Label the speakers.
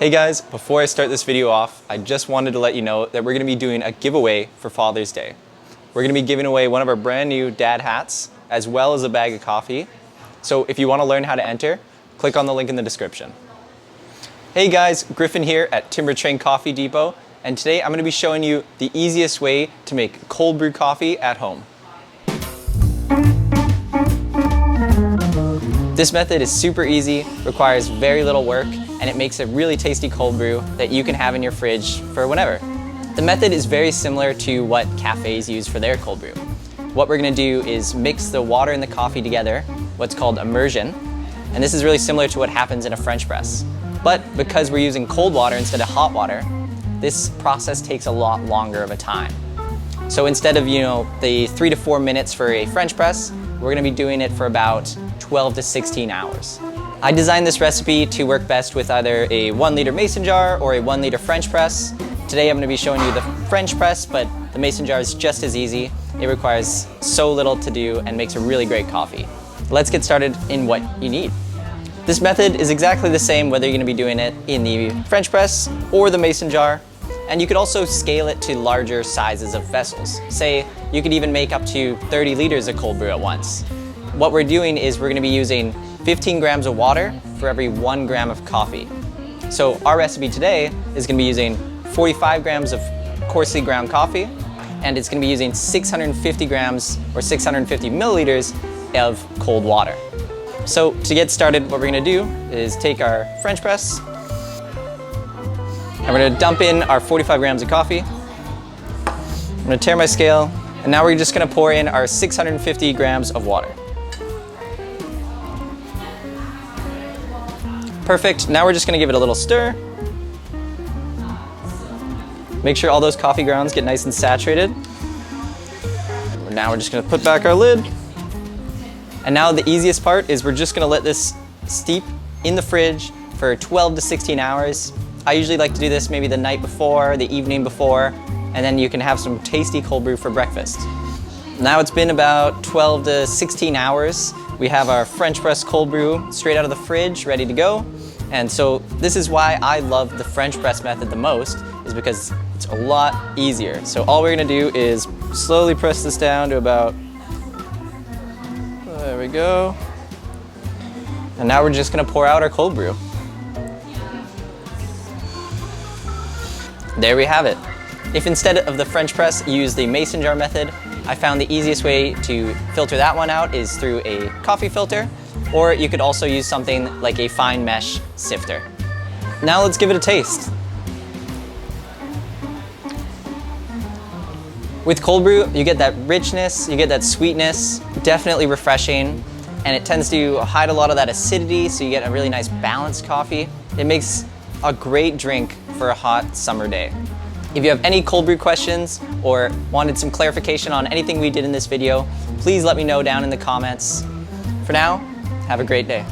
Speaker 1: Hey guys, before I start this video off, I just wanted to let you know that we're going to be doing a giveaway for Father's Day. We're going to be giving away one of our brand new dad hats, as well as a bag of coffee. So if you want to learn how to enter, click on the link in the description. Hey guys, Griffin here at Timbertrain Coffee Depot, and today I'm going to be showing you the easiest way to make cold brew coffee at home. This method is super easy, requires very little work, and it makes a really tasty cold brew that you can have in your fridge for whenever. The method is very similar to what cafes use for their cold brew. What we're going to do is mix the water and the coffee together, what's called immersion, and this is really similar to what happens in a French press. But because we're using cold water instead of hot water, this process takes a lot longer of a time. So instead of, the 3 to 4 minutes for a French press, we're going to be doing it for about 12 to 16 hours. I designed this recipe to work best with either a 1 liter mason jar or a 1 liter French press. Today I'm going to be showing you the French press, but the mason jar is just as easy. It requires so little to do and makes a really great coffee. Let's get started in what you need. This method is exactly the same whether you're going to be doing it in the French press or the mason jar. And you could also scale it to larger sizes of vessels. Say, you could even make up to 30 liters of cold brew at once. What we're doing is we're going to be using 15 grams of water for every 1 gram of coffee. So our recipe today is going to be using 45 grams of coarsely ground coffee, and it's going to be using 650 grams or 650 milliliters of cold water. So to get started, what we're going to do is take our French press, and we're going to dump in our 45 grams of coffee. I'm going to tare my scale, and now we're just going to pour in our 650 grams of water. Perfect. Now we're just going to give it a little stir. Make sure all those coffee grounds get nice and saturated. Now we're just going to put back our lid. And now the easiest part is we're just going to let this steep in the fridge for 12 to 16 hours. I usually like to do this maybe the night before, the evening before, and then you can have some tasty cold brew for breakfast. Now it's been about 12 to 16 hours. We have our French press cold brew straight out of the fridge, ready to go. And so this is why I love the French press method the most, is because it's a lot easier. So all we're gonna do is slowly press this down to about, there we go. And now we're just gonna pour out our cold brew. There we have it. If instead of the French press you use the mason jar method, I found the easiest way to filter that one out is through a coffee filter, or you could also use something like a fine mesh sifter. Now let's give it a taste. With cold brew, you get that richness, you get that sweetness, definitely refreshing, and it tends to hide a lot of that acidity, so you get a really nice balanced coffee. It makes a great drink for a hot summer day. If you have any cold brew questions or wanted some clarification on anything we did in this video, please let me know down in the comments. For now, have a great day.